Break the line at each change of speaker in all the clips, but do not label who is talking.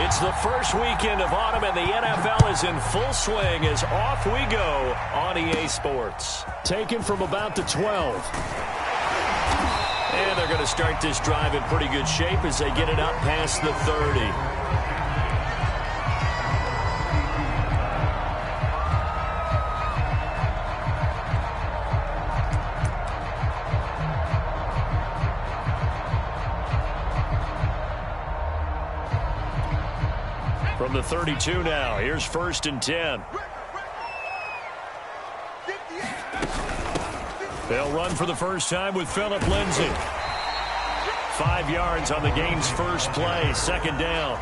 It's the first weekend of autumn, and the NFL is in full swing as off we go on EA Sports.
Taken from about the 12.
And they're going to start this drive in pretty good shape as they get it up past the 30. From the 32 now, here's 1st and 10. They'll run for the first time with Phillip Lindsay. 5 yards on the game's first play, 2nd down.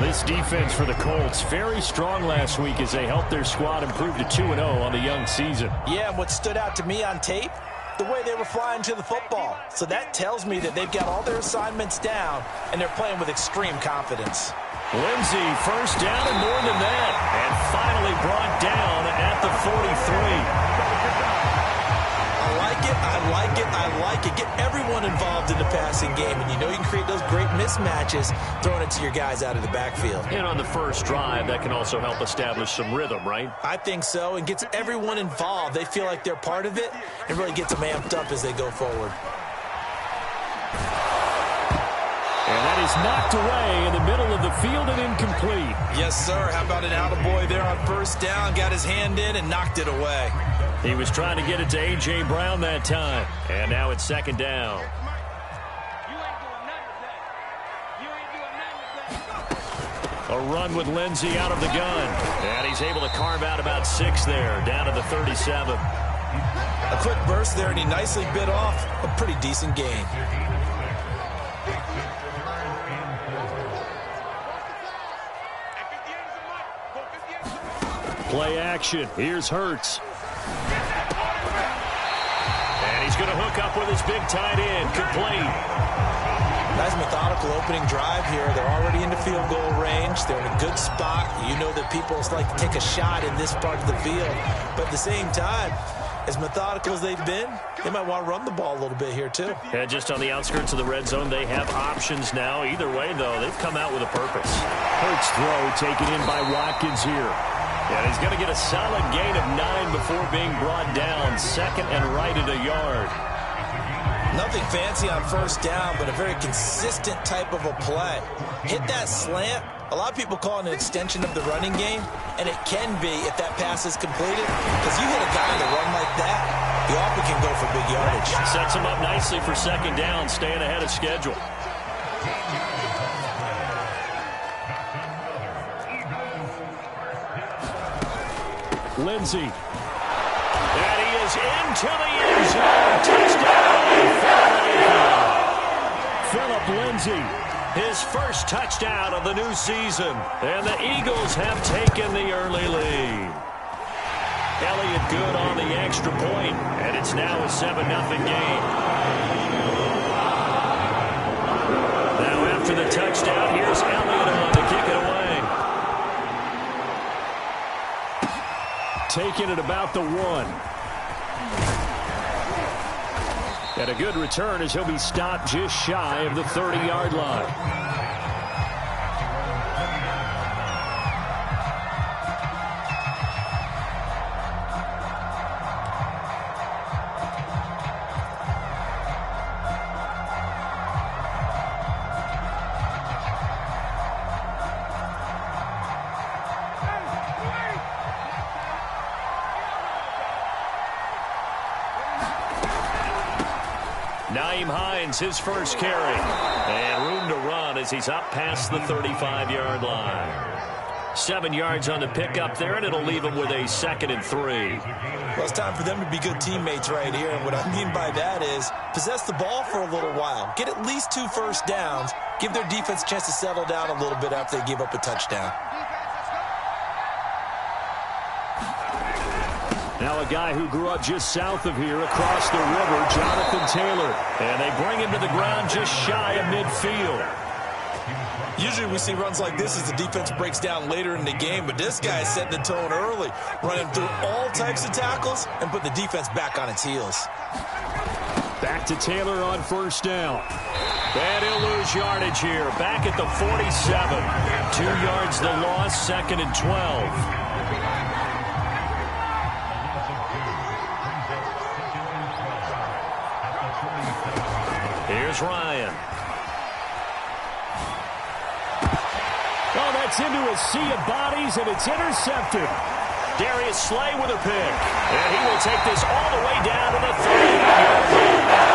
This defense for the Colts, very strong last week as they helped their squad improve to 2-0 on the young season.
Yeah, and what stood out to me on tape, the way they were flying to the football. So that tells me that they've got all their assignments down, and they're playing with extreme confidence.
Lindsay, first down and more than that. And finally brought down at the 43.
I like it, I like it, I like it. Get everyone involved in the passing game, and you know you can create those great mismatches throwing it to your guys out of the backfield.
And on the first drive, that can also help establish some rhythm, right?
I think so, and gets everyone involved. They feel like they're part of it, and really gets them amped up as they go forward.
And that is knocked away in the middle of the field and incomplete.
Yes, sir. How about an attaboy there on first down? Got his hand in and knocked it away.
He was trying to get it to A.J. Brown that time. And now it's 2nd down. A run with Lindsay out of the gun. And he's able to carve out about 6 there, down to the 37.
A quick burst there, and he nicely bit off a pretty decent gain.
Play action. Here's Hurts.
And he's going to hook up with his big tight end. Complete.
Nice methodical opening drive here. They're already into field goal range. They're in a good spot. You know that people like to take a shot in this part of the field. But at the same time, as methodical as they've been, they might want to run the ball a little bit here too.
Yeah, just on the outskirts of the red zone, they have options now. Either way, though, they've come out with a purpose.
Hurts throw taken in by Watkins here.
Yeah, he's going to get a solid gain of 9 before being brought down. 2nd and right at a yard.
Nothing fancy on first down, but a very consistent type of a play. Hit that slant. A lot of people call it an extension of the running game, and it can be if that pass is completed. Because you hit a guy on the run like that, he often can go for big yardage.
Sets him up nicely for 2nd down, staying ahead of schedule.
Lindsay.
And he is into the end zone. Touchdown.
Phillip Lindsay.
His first touchdown of the new season. And the Eagles have taken the early lead. Elliott good on the extra point, and it's now a 7-0 game. Now after the touchdown, here's Elliott on to kick it away.
Taken at about the 1. And a good return as he'll be stopped just shy of the 30-yard line.
His first carry. And room to run as he's up past the 35-yard line. 7 yards on the pickup there, and it'll leave him with a 2nd and 3.
Well, it's time for them to be good teammates right here. And what I mean by that is possess the ball for a little while. Get at least 2 first downs. Give their defense a chance to settle down a little bit after they give up a touchdown.
Now a guy who grew up just south of here across the river, Jonathan Taylor.
And they bring him to the ground just shy of midfield.
Usually we see runs like this as the defense breaks down later in the game, but this guy is setting the tone early, running through all types of tackles and put the defense back on its heels.
Back to Taylor on first down. And he'll lose yardage here. Back at the 47. 2 yards the loss, 2nd and 12. Here's Ryan. Oh, that's into a sea of bodies, and it's intercepted. Darius Slay with a pick. And he will take this all the way down to the 30-yard line.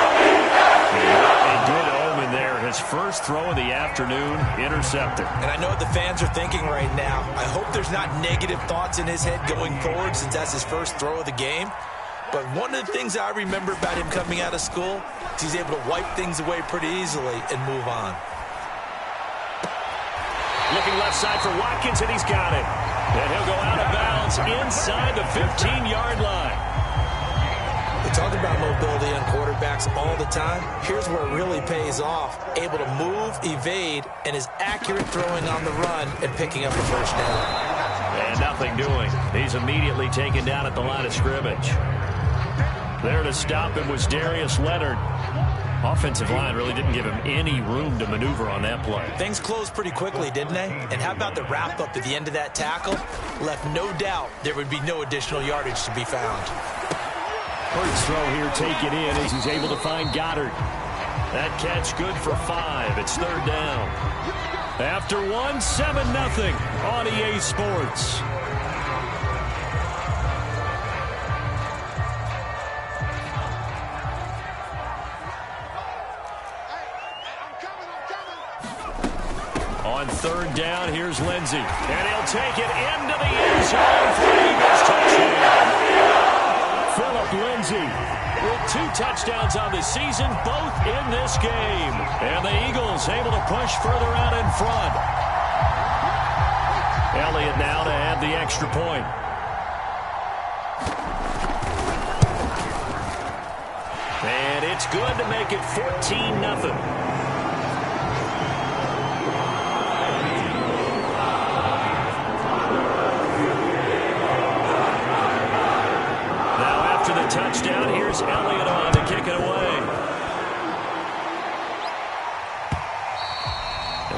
A good omen there. His first throw of the afternoon, intercepted.
And I know what the fans are thinking right now. I hope there's not negative thoughts in his head going forward since that's his first throw of the game. But one of the things I remember about him coming out of school is he's able to wipe things away pretty easily and move on.
Looking left side for Watkins, and he's got it. And he'll go out of bounds inside the 15-yard line.
We talk about mobility on quarterbacks all the time. Here's where it really pays off. Able to move, evade, and is accurate throwing on the run and picking up the first down.
And nothing doing. He's immediately taken down at the line of scrimmage. There to stop him was Darius Leonard. Offensive line really didn't give him any room to maneuver on that play.
Things closed pretty quickly, didn't they? And how about the wrap-up at the end of that tackle? Left no doubt there would be no additional yardage to be found.
First throw here taken in as he's able to find Goddard. That catch good for 5. It's 3rd down. After 1, 7-0 on EA Sports. On 3rd down, here's Lindsey. And he'll take it into the end zone for Eagles touchdown. Philip Lindsey with 2 touchdowns on the season, both in this game. And the Eagles able to push further out in front. Elliott now to add the extra point. And it's good to make it 14-0. Touchdown. Here's Elliott on to kick it away.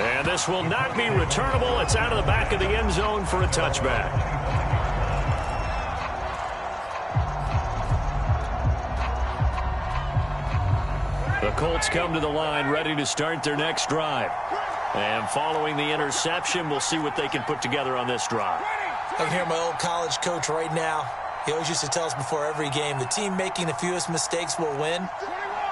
And this will not be returnable. It's out of the back of the end zone for a touchback. The Colts come to the line ready to start their next drive. And following the interception, we'll see what they can put together on this drive.
I can hear my old college coach right now. He always used to tell us before every game, the team making the fewest mistakes will win.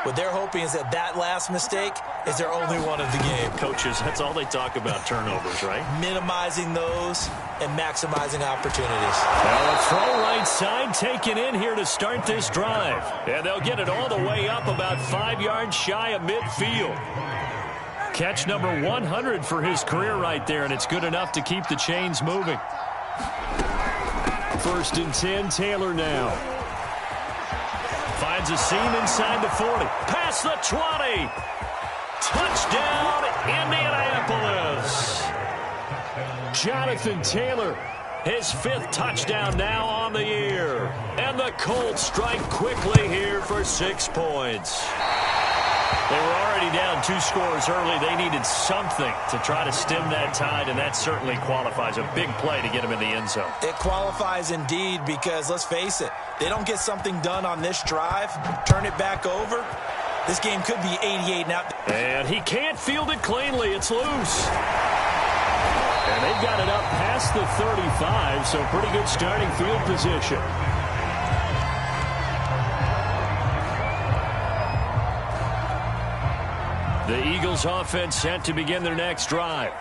What they're hoping is that that last mistake is their only one of the game.
Coaches, that's all they talk about, turnovers, right?
Minimizing those and maximizing opportunities.
Now a throw right side taken in here to start this drive. And they'll get it all the way up about 5 yards shy of midfield. Catch number 100 for his career right there, and it's good enough to keep the chains moving. 1st and 10, Taylor now. Finds a seam inside the 40. Past the 20. Touchdown, Indianapolis. Jonathan Taylor, his 5th touchdown now on the year. And the Colts strike quickly here for 6 points. They were already down 2 scores early. They needed something to try to stem that tide, and that certainly qualifies. A big play to get them in the end zone.
It qualifies indeed because, let's face it, they don't get something done on this drive, turn it back over, this game could be 88 now.
And he can't field it cleanly. It's loose. And they've got it up past the 35, so pretty good starting field position. The Eagles offense set to begin their next drive.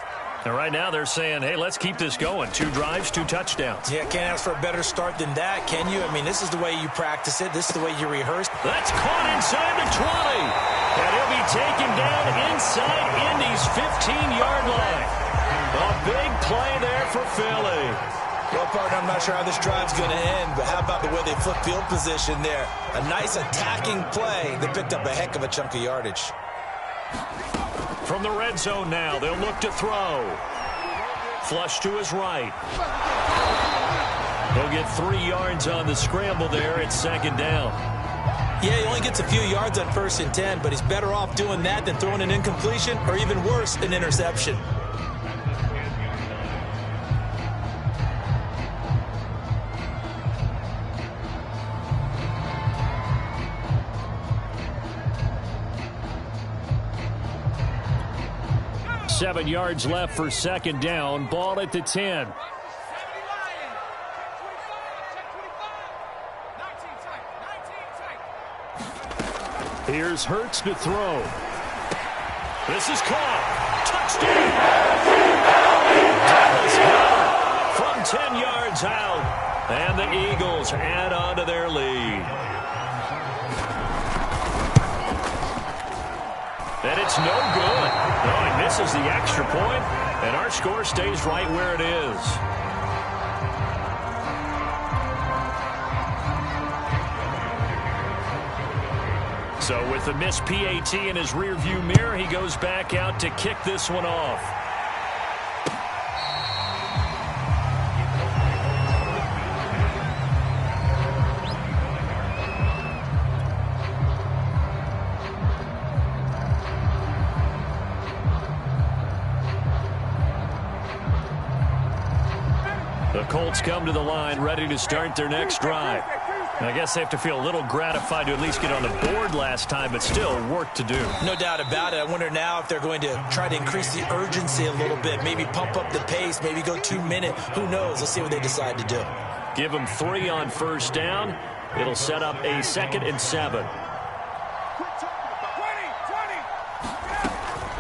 And right now they're saying, hey, let's keep this going. 2 drives, 2 touchdowns.
Yeah, can't ask for a better start than that, can you? I mean, this is the way you practice it. This is the way you rehearse.
That's caught inside the 20. And he'll be taken down inside Indy's 15-yard line. A big play there for Philly.
Well, partner, I'm not sure how this drive's going to end, but how about the way they flip field position there? A nice attacking play. They picked up a heck of a chunk of yardage.
From the red zone now, they'll look to throw. Flush to his right. He'll get 3 yards on the scramble there at 2nd down.
Yeah, he only gets a few yards on 1st and 10, but he's better off doing that than throwing an incompletion or even worse, an interception.
Seven yards left for 2nd down. Ball at the 10. Here's Hurts to throw. This is caught. Touchdown! Dallas Goedert from 10 yards out. And the Eagles add on to their lead. And it's no good. No, he misses the extra point, and our score stays right where it is. So with the missed PAT in his rearview mirror, he goes back out to kick this one off. The Colts come to the line ready to start their next drive. I guess they have to feel a little gratified to at least get on the board last time, but still work to do.
No doubt about it. I wonder now if they're going to try to increase the urgency a little bit, maybe pump up the pace, maybe go 2 minute. Who knows? Let's see what they decide to do.
Give them 3 on 1st down. It'll set up a 2nd and 7.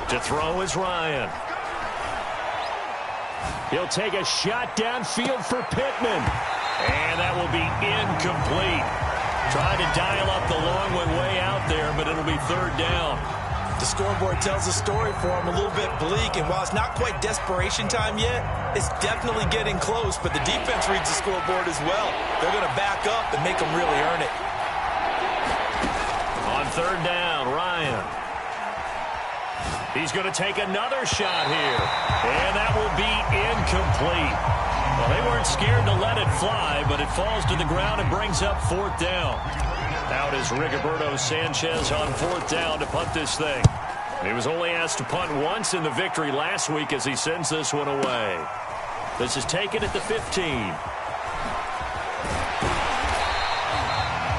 To throw is Ryan. He'll take a shot downfield for Pittman. And that will be incomplete. Trying to dial up the long one way out there, but it'll be 3rd down.
The scoreboard tells a story for him, a little bit bleak, and while it's not quite desperation time yet, it's definitely getting close, but the defense reads the scoreboard as well. They're going to back up and make them really earn it.
On 3rd down, Ryan. He's going to take another shot here, and that will be incomplete. Well, they weren't scared to let it fly, but it falls to the ground and brings up 4th down. Out is Rigoberto Sanchez on 4th down to punt this thing. He was only asked to punt once in the victory last week as he sends this one away. This is taken at the 15.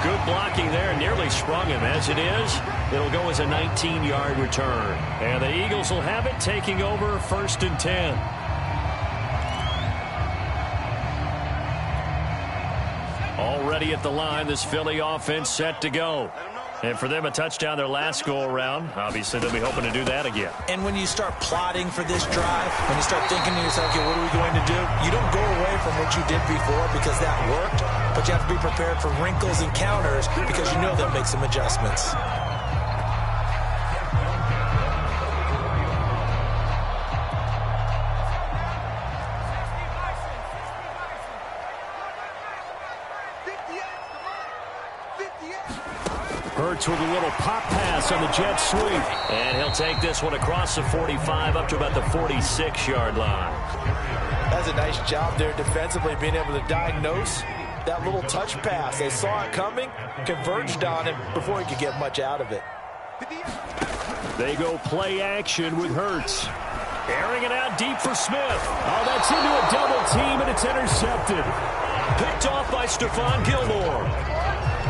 Good blocking there, nearly sprung him. As it is, it'll go as a 19-yard return. And the Eagles will have it, taking over 1st and 10. Already at the line, this Philly offense set to go. And for them, a touchdown their last go-around. Obviously, they'll be hoping to do that again.
And when you start plotting for this drive, when you start thinking to yourself, okay, what are we going to do? You don't go away from what you did before because that worked, but you have to be prepared for wrinkles and counters because you know they'll make some adjustments.
Hurts with a little pop pass on the jet sweep. And he'll take this one across the 45 up to about the 46-yard line.
That's a nice job there defensively, being able to diagnose that little touch pass. They saw it coming, converged on him before he could get much out of it.
They go play action with Hurts. Airing it out deep for Smith. Oh, that's into a double team, and it's intercepted. Picked off by Stephon Gilmore.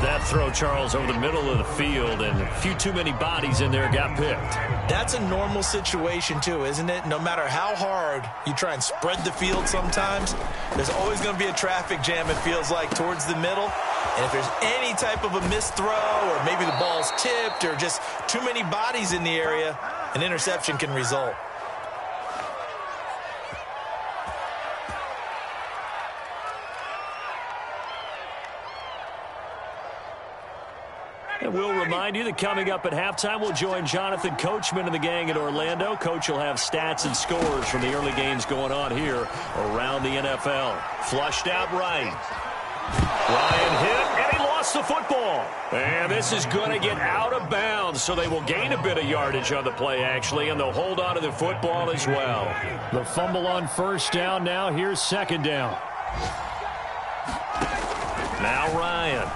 That throw, Charles, over the middle of the field, and a few too many bodies in there got picked.
That's a normal situation, too, isn't it? No matter how hard you try and spread the field sometimes, there's always going to be a traffic jam, it feels like, towards the middle. And if there's any type of a missed throw, or maybe the ball's tipped, or just too many bodies in the area, an interception can result.
And we'll remind you that coming up at halftime, we'll join Jonathan Coachman and the gang in Orlando. Coach will have stats and scores from the early games going on here around the NFL. Flushed out right. Ryan hit, and he lost the football. And this is going to get out of bounds, so they will gain a bit of yardage on the play, actually, and they'll hold on to the football as well. The fumble on 1st down. Now here's 2nd down. Now Ryan.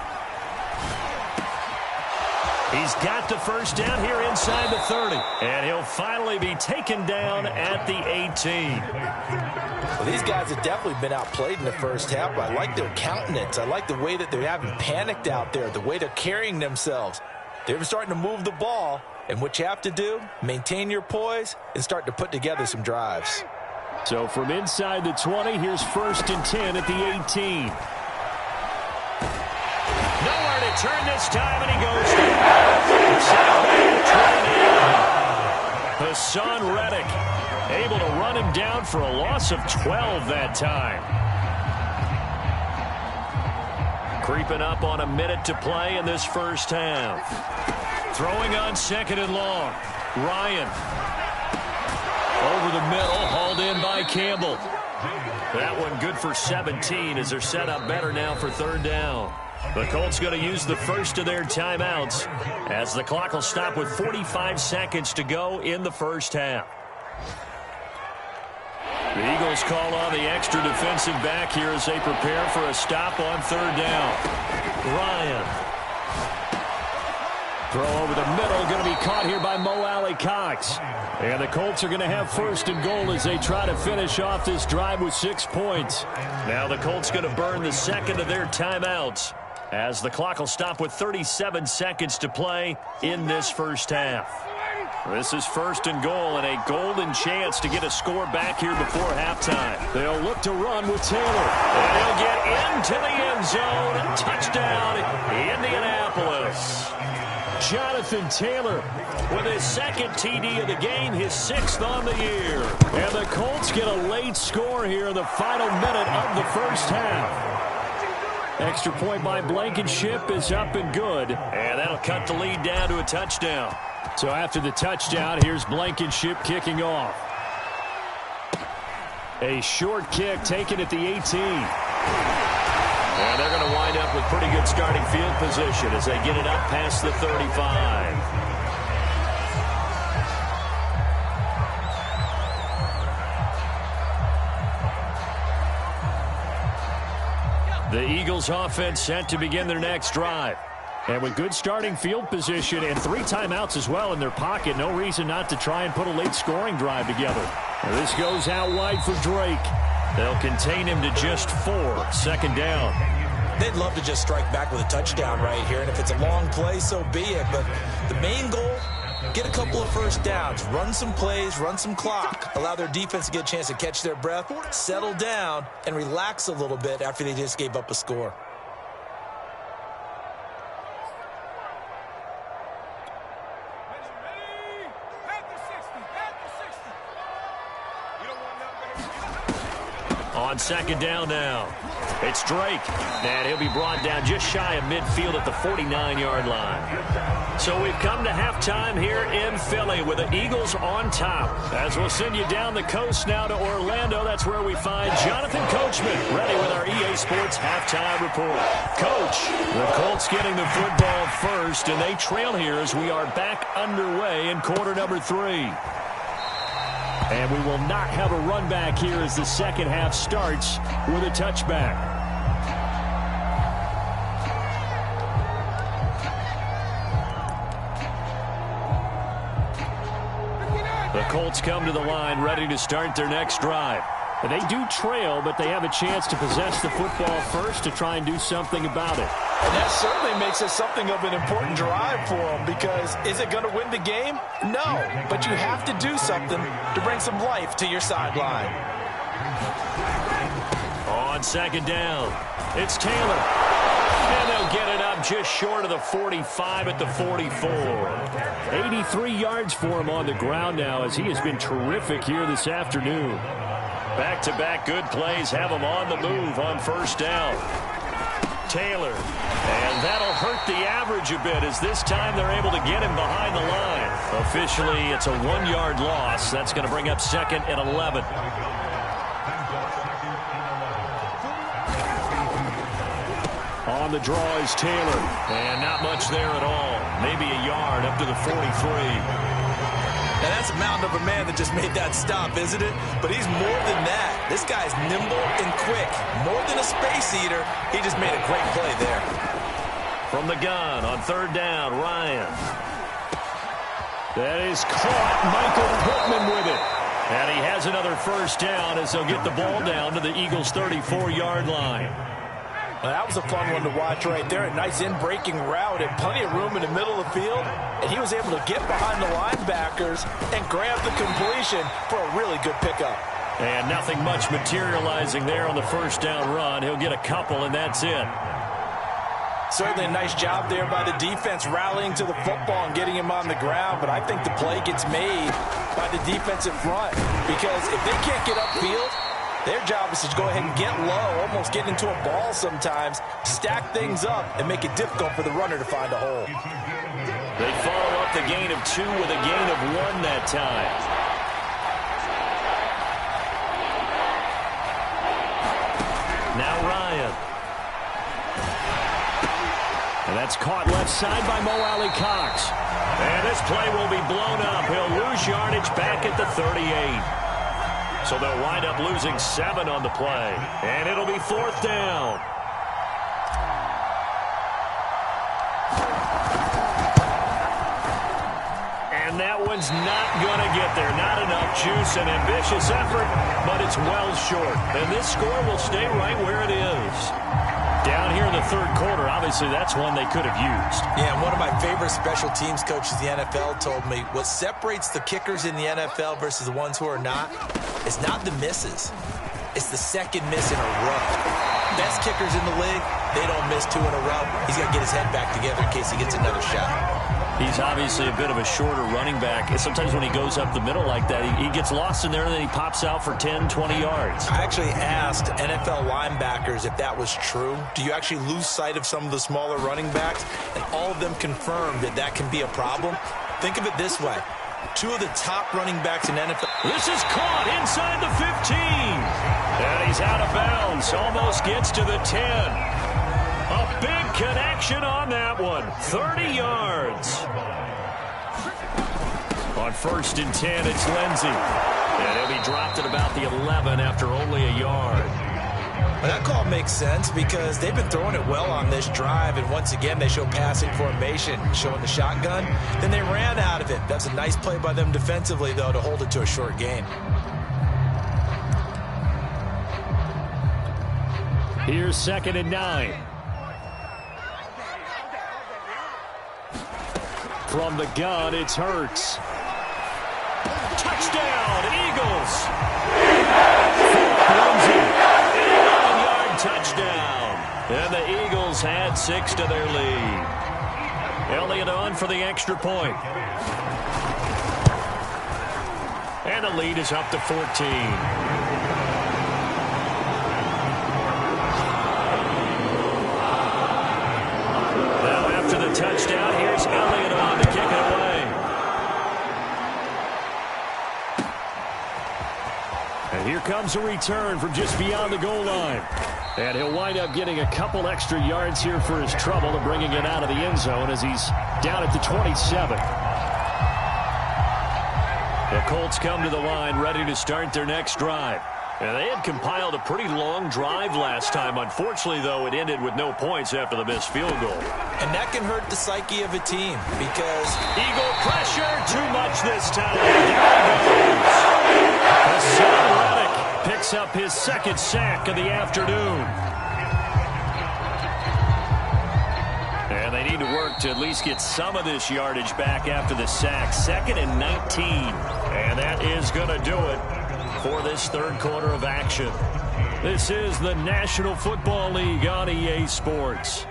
He's got the first down here inside the 30. And he'll finally be taken down at the 18.
Well, these guys have definitely been outplayed in the first half, but I like their countenance. I like the way that they haven't panicked out there, the way they're carrying themselves. They're starting to move the ball, and what you have to do, maintain your poise and start to put together some drives.
So from inside the 20, here's 1st and 10 at the 18. Nowhere to turn this time, and he goes down. Hassan Reddick able to run him down for a loss of 12 that time. Creeping up on a minute to play in this first half. Throwing on 2nd and long. Ryan. Over the middle, hauled in by Campbell. That one good for 17 as they're set up better now for 3rd down. The Colts going to use the first of their timeouts as the clock will stop with 45 seconds to go in the first half. The Eagles call on the extra defensive back here as they prepare for a stop on 3rd down. Ryan. Throw over the middle, going to be caught here by Mo Alley-Cox. And the Colts are going to have 1st and goal as they try to finish off this drive with 6 points. Now the Colts going to burn the second of their timeouts as the clock will stop with 37 seconds to play in this first half. This is 1st and goal and a golden chance to get a score back here before halftime. They'll look to run with Taylor. And he'll get into the end zone. Touchdown, Indianapolis. Jonathan Taylor with his 2nd TD of the game, his 6th on the year. And the Colts get a late score here in the final minute of the first half. Extra point by Blankenship is up and good. And that'll cut the lead down to a touchdown. So after the touchdown, here's Blankenship kicking off. A short kick taken at the 18. And they're going to wind up with pretty good starting field position as they get it up past the 35. The Eagles offense set to begin their next drive. And with good starting field position and 3 timeouts as well in their pocket, no reason not to try and put a late scoring drive together. And this goes out wide for Drake. They'll contain him to just 4. 2nd down.
They'd love to just strike back with a touchdown right here, and if it's a long play, so be it. But the main goal, get a couple of first downs, run some plays, run some clock, allow their defense to get a chance to catch their breath, settle down, and relax a little bit after they just gave up a score.
On 2nd down now, it's Drake, and he'll be brought down just shy of midfield at the 49-yard line. So we've come to halftime here in Philly with the Eagles on top. As we'll send you down the coast now to Orlando, that's where we find Jonathan Coachman ready with our EA Sports halftime report. Coach, the Colts getting the football first, and they trail here as we are back underway in quarter number 3. And we will not have a run back here as the second half starts with a touchback. The Colts come to the line ready to start their next drive. And they do trail, but they have a chance to possess the football first to try and do something about it.
And that certainly makes it something of an important drive for them, because is it going to win the game? No, but you have to do something to bring some life to your sideline.
On 2nd down, it's Taylor. And they'll get it up just short of the 45 at the 44. 83 yards for him on the ground now as he has been terrific here this afternoon. Back-to-back good plays have him on the move on 1st down. Taylor, and that'll hurt the average a bit as this time they're able to get him behind the line. Officially, it's a 1-yard loss. That's going to bring up 2nd and 11. On the draw is Taylor, and not much there at all. Maybe a yard up to the 43. Now that's a mountain of a man that just made that stop, isn't it? But he's more than that. This guy's nimble and quick. More than a space eater, he just made a great play there. From the gun on 3rd down, Ryan. That is caught. Michael Pittman with it. And he has another 1st down as they'll get the ball down to the Eagles' 34-yard line.
Well, that was a fun one to watch right there. A nice in-breaking route and plenty of room in the middle of the field. And he was able to get behind the linebackers and grab the completion for a really good pickup.
And nothing much materializing there on the 1st down run. He'll get a couple, and that's it.
Certainly a nice job there by the defense rallying to the football and getting him on the ground. But I think the play gets made by the defensive front. Because if they can't get upfield, their job is to go ahead and get low, almost get into a ball sometimes, stack things up, and make it difficult for the runner to find a hole.
They follow up the gain of 2 with a gain of 1 that time. Now Ryan. And that's caught left side by Mo Alley Cox. And this play will be blown up. He'll lose yardage back at the 38. So they'll wind up losing 7 on the play. And it'll be 4th down. And that one's not going to get there. Not enough juice. An ambitious effort, but it's well short. And this score will stay right where it is. Down here in the 3rd quarter, obviously that's one they could have used.
Yeah, and one of my favorite special teams coaches in the NFL told me what separates the kickers in the NFL versus the ones who are not is not the misses. It's the 2nd miss in a row. Best kickers in the league, they don't miss 2 in a row. He's got to get his head back together in case he gets another shot.
He's obviously a bit of a shorter running back. Sometimes when he goes up the middle like that, he gets lost in there and then he pops out for 10, 20 yards.
I actually asked NFL linebackers if that was true. Do you actually lose sight of some of the smaller running backs? And all of them confirmed that that can be a problem. Think of it this way. 2 of the top running backs in NFL.
This is caught inside the 15. And he's out of bounds. Almost gets to the 10. A big connection on that one. 30 yards. On 1st and 10, it's Lindsey. And he'll be dropped at about the 11 after only a yard.
Well, that call makes sense because they've been throwing it well on this drive. And once again, they show passing formation, showing the shotgun. Then they ran out of it. That's a nice play by them defensively, though, to hold it to a short gain.
Here's 2nd and 9. From the gun, it's Hurts. Touchdown, Eagles. Lindsey, 11-yard touchdown. And the Eagles had 6 to their lead. Elliott on for the extra point. And the lead is up to 14. Touchdown. Here's Elliott on to kick it away. And here comes a return from just beyond the goal line. And he'll wind up getting a couple extra yards here for his trouble to bringing it out of the end zone as he's down at the 27. The Colts come to the line ready to start their next drive. And they had compiled a pretty long drive last time. Unfortunately, though, it ended with no points after the missed field goal.
And that can hurt the psyche of a team because
Eagle pressure, too much this time. Down goes. Hassan Reddick picks up his 2nd sack of the afternoon. And they need to work to at least get some of this yardage back after the sack. 2nd and 19. And that is going to do it for this 3rd quarter of action. This is the National Football League on EA Sports.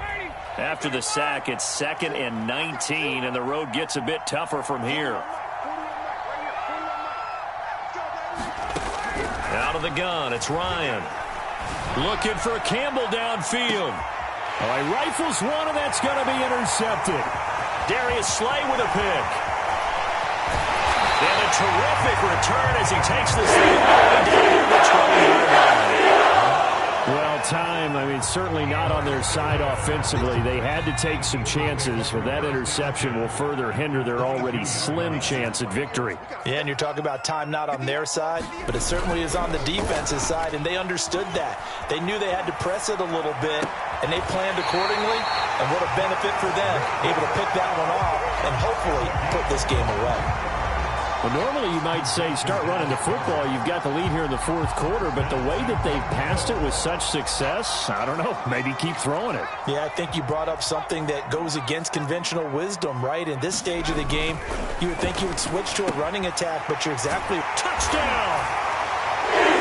After the sack, it's 2nd and 19, and the road gets a bit tougher from here. Out of the gun, it's Ryan. Looking for Campbell downfield. Oh, he rifles one, and that's going to be intercepted. Darius Slay with a pick. And a terrific return as he takes this thing all the way down to the 20-yard line. Well, time, certainly not on their side offensively. They had to take some chances, but that interception will further hinder their already slim chance at victory.
Yeah, and you're talking about time not on their side, but it certainly is on the defensive side, and they understood that. They knew they had to press it a little bit, and they planned accordingly, and what a benefit for them, able to pick that one off and hopefully put this game away.
Well, normally you might say start running the football. You've got the lead here in the fourth quarter, but the way that they've passed it with such success, I don't know, maybe keep throwing it.
Yeah, I think you brought up something that goes against conventional wisdom, right? In this stage of the game, you would think you would switch to a running attack, but you're exactly...
Touchdown!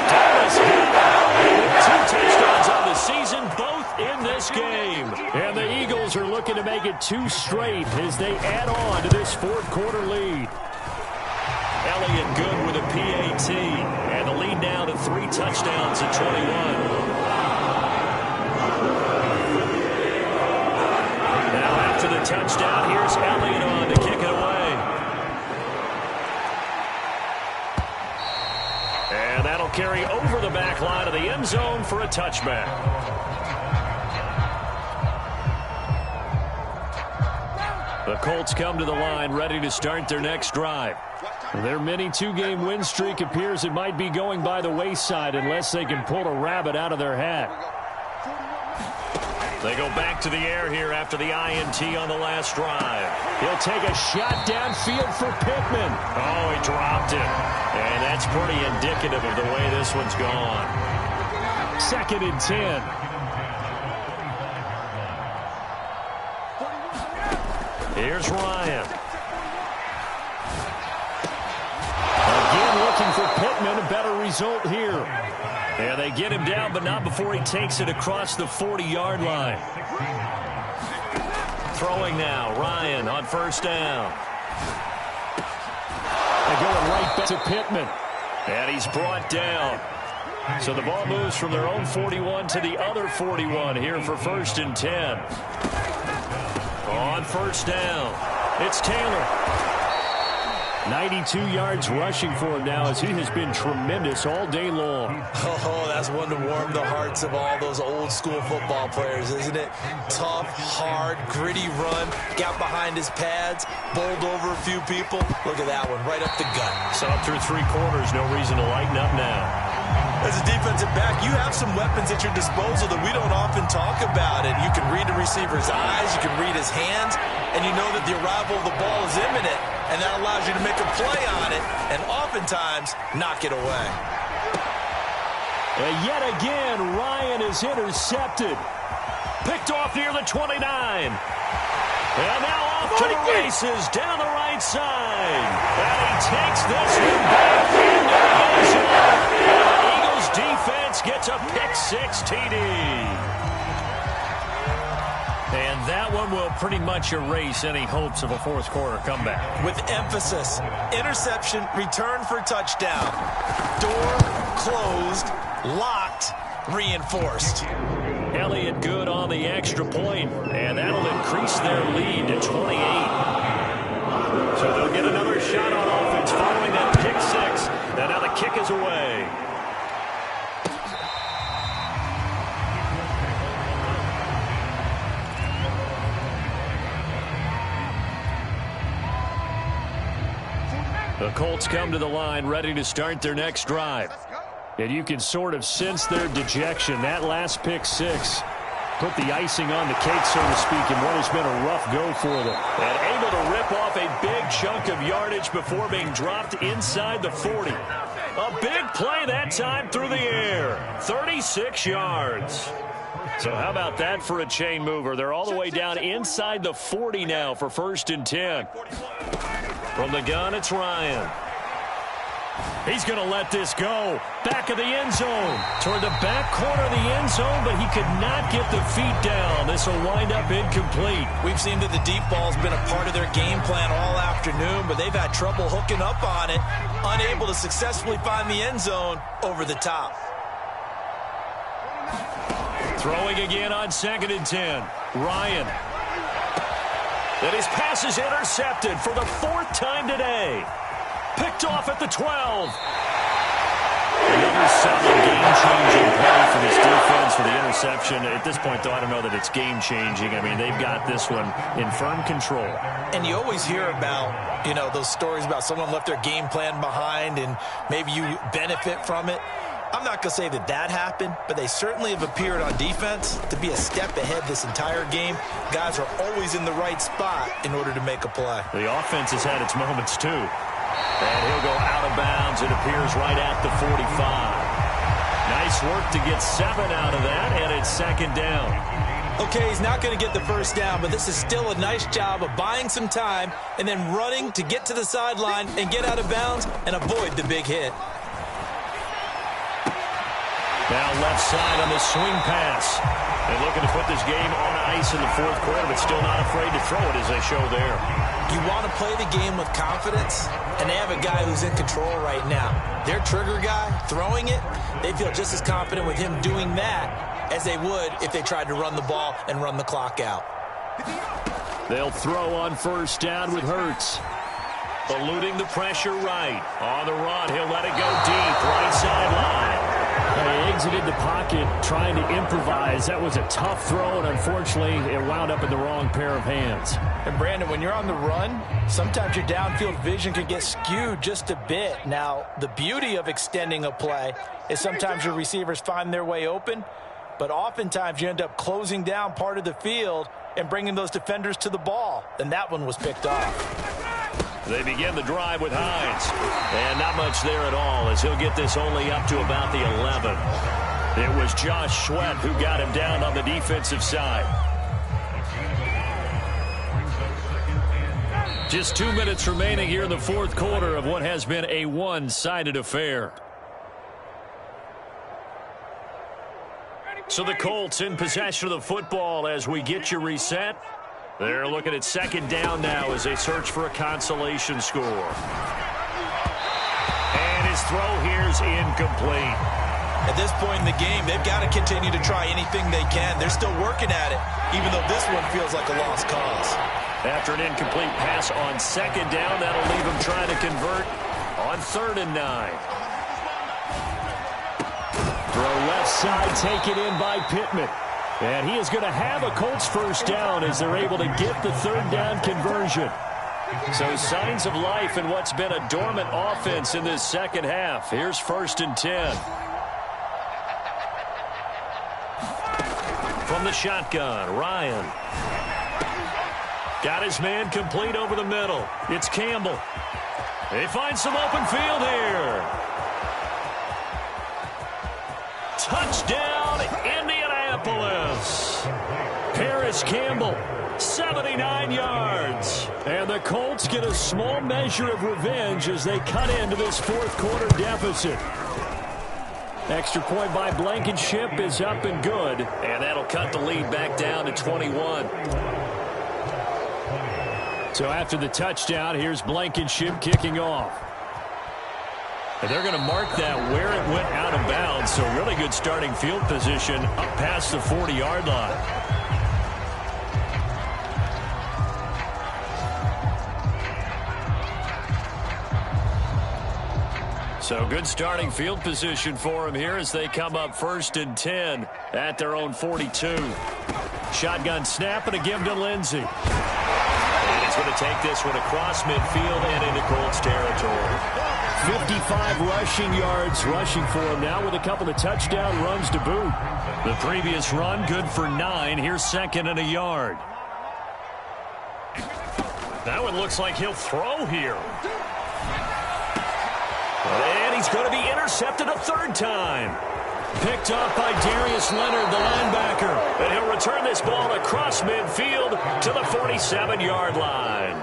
Thomas Hill, 2 touchdowns on the season, both in this game. And the Eagles are looking to make it 2 straight as they add on to this fourth quarter lead. Elliott good with a PAT, and the lead now to 3 touchdowns at 21. Now after the touchdown, here's Elliott on to kick it away. And that'll carry over the back line of the end zone for a touchback. The Colts come to the line ready to start their next drive. Their mini 2-game win streak appears it might be going by the wayside unless they can pull a rabbit out of their hat. They go back to the air here after the INT on the last drive. He'll take a shot downfield for Pittman. Oh, he dropped it. And that's pretty indicative of the way this one's gone. 2nd and 10. Here's Ryan. Again looking for Pittman, a better result here. And they get him down, but not before he takes it across the 40-yard line. Throwing now, Ryan on first down. They're going right back to Pittman. And he's brought down. So the ball moves from their own 41 to the other 41 here for 1st and 10. On first down, it's Taylor. 92 yards rushing for him now as he has been tremendous all day long.
Oh, that's one to warm the hearts of all those old school football players, isn't it? Tough, hard, gritty run, got behind his pads, bowled over a few people. Look at that one, right up the gut.
So up through 3 quarters, no reason to lighten up now.
As a defensive back, you have some weapons at your disposal that we don't often talk about. And you can read the receiver's eyes, you can read his hands, and you know that the arrival of the ball is imminent, and that allows you to make a play on it and oftentimes knock it away.
And yet again, Ryan is intercepted. Picked off near the 29. And now off to the races down the right side. And he takes this one back into the end zone. The Eagles defense gets a pick-6 TD. And that one will pretty much erase any hopes of a fourth quarter comeback.
With emphasis, interception, return for touchdown. Door closed, locked, reinforced.
Elliott good on the extra point, and that'll increase their lead to 28. So they'll get another shot on offense following that pick-6. And now the kick is away. The Colts come to the line ready to start their next drive. And you can sort of sense their dejection. That last pick-6 put the icing on the cake, so to speak, in what has been a rough go for them. And able to rip off a big chunk of yardage before being dropped inside the 40. A big play that time through the air. 36 yards. So how about that for a chain mover? They're all the way down inside the 40 now for 1st and 10. From the gun, it's Ryan. He's going to let this go. Back of the end zone. Toward the back corner of the end zone, but he could not get the feet down. This will wind up incomplete.
We've seen that the deep ball's been a part of their game plan all afternoon, but they've had trouble hooking up on it, unable to successfully find the end zone over the top.
Throwing again on 2nd and 10. Ryan. And his pass is intercepted for the 4th time today. Picked off at the 12. Another solid game-changing play for this defense for the interception. At this point, though, I don't know that it's game-changing. I mean, they've got this one in firm control.
And you always hear about, you know, those stories about someone left their game plan behind and maybe you benefit from it. I'm not going to say that that happened, but they certainly have appeared on defense to be a step ahead this entire game. Guys are always in the right spot in order to make a play.
The offense has had its moments, too. And he'll go out of bounds. It appears right at the 45. Nice work to get 7 out of that, and it's second down.
Okay, he's not going to get the first down, but this is still a nice job of buying some time and then running to get to the sideline and get out of bounds and avoid the big hit.
Now left side on the swing pass. And looking to put this game on ice in the fourth quarter, but still not afraid to throw it as they show there.
You want to play the game with confidence, and they have a guy who's in control right now. Their trigger guy, throwing it, they feel just as confident with him doing that as they would if they tried to run the ball and run the clock out.
They'll throw on first down with Hurts. Eluding the pressure right. On the run, he'll let it go deep. Right sideline.
They exited the pocket trying to improvise. That was a tough throw, and unfortunately, it wound up in the wrong pair of hands.
And, Brandon, when you're on the run, sometimes your downfield vision can get skewed just a bit. Now, the beauty of extending a play is sometimes your receivers find their way open, but oftentimes you end up closing down part of the field and bringing those defenders to the ball, and that one was picked off.
They begin the drive with Hines. And not much there at all as he'll get this only up to about the 11. It was Josh Sweat who got him down on the defensive side. Just 2 minutes remaining here in the fourth quarter of what has been a one-sided affair. So the Colts in possession of the football as we get you reset. They're looking at second down now as they search for a consolation score. And his throw here's incomplete.
At this point in the game, they've got to continue to try anything they can. They're still working at it, even though this one feels like a lost cause.
After an incomplete pass on second down, that'll leave him trying to convert on 3rd and 9.
Throw left side, taken in by Pittman. And he is going to have a Colts first down as they're able to get the 3rd down conversion.
So signs of life in what's been a dormant offense in this second half. Here's 1st and 10. From the shotgun, Ryan. Got his man complete over the middle. It's Campbell. They find some open field here. Touchdown, Indianapolis. Paris Campbell, 79 yards.
And the Colts get a small measure of revenge as they cut into this fourth quarter deficit. Extra point by Blankenship is up and good.
And that'll cut the lead back down to 21.
So after the touchdown, here's Blankenship kicking off.
And they're going to mark that where it went out of bounds. So really good starting field position up past the 40-yard line. So good starting field position for them here as they come up 1st and 10 at their own 42. Shotgun snap and a give to Lindsey. And he's going to take this one across midfield and into Colts territory.
55 rushing yards rushing for him now with a couple of touchdown runs to boot.
The previous run good for 9. Here's 2nd and a yard. That one looks like he'll throw here. And he's going to be intercepted a 3rd time. Picked off by Darius Leonard, the linebacker. And he'll return this ball across midfield to the 47-yard line.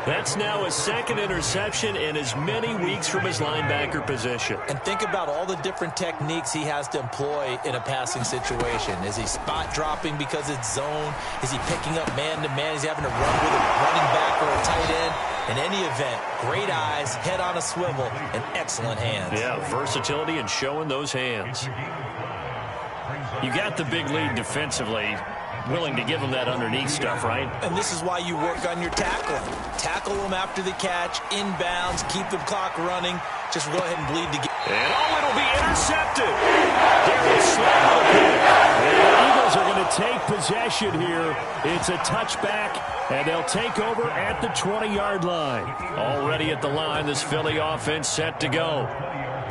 That's now his 2nd interception in as many weeks from his linebacker position.
And think about all the different techniques he has to employ in a passing situation. Is he spot dropping because it's zone? Is he picking up man-to-man? Is he having to run with a running back or a tight end? In any event, great eyes, head on a swivel, and excellent hands.
Yeah, versatility and showing those hands. You got the big lead defensively. Willing to give them that underneath stuff, right?
And this is why you work on your tackling. Tackle them after the catch, inbounds, keep the clock running. Just go ahead and bleed to get.
And it'll be intercepted. Darius Leonard with a pick.
The Eagles are going to take possession here. It's a touchback, and they'll take over at the 20-yard line.
Already at the line, this Philly offense set to go.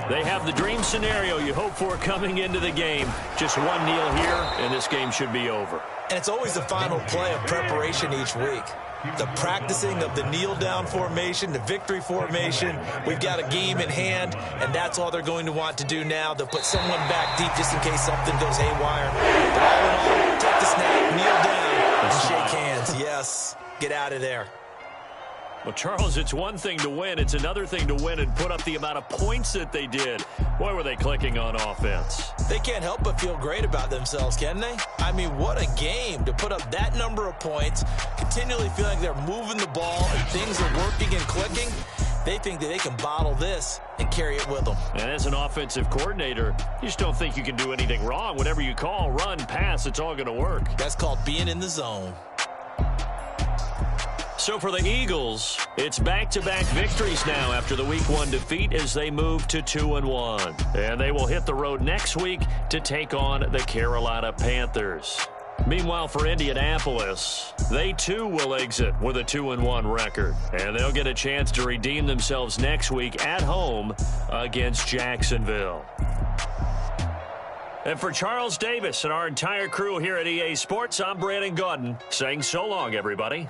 They have the dream scenario you hope for coming into the game. Just one kneel here, and this game should be over.
And it's always the final play of preparation each week. The practicing of the kneel-down formation, the victory formation. We've got a game in hand, and that's all they're going to want to do now. They'll put someone back deep just in case something goes haywire. But all in all, take the snap, kneel down, and shake hands. Yes, get out of there.
Well, Charles, it's one thing to win. It's another thing to win and put up the amount of points that they did. Boy, were they clicking on offense.
They can't help but feel great about themselves, can they? I mean, what a game to put up that number of points, continually feeling like they're moving the ball and things are working and clicking. They think that they can bottle this and carry it with them.
And as an offensive coordinator, you just don't think you can do anything wrong. Whatever you call, run, pass, it's all going to work.
That's called being in the zone.
So for the Eagles, it's back-to-back victories now after the Week 1 defeat as they move to 2-1. And they will hit the road next week to take on the Carolina Panthers. Meanwhile, for Indianapolis, they too will exit with a 2-1 record. And they'll get a chance to redeem themselves next week at home against Jacksonville. And for Charles Davis and our entire crew here at EA Sports, I'm Brandon Gaudin saying so long, everybody.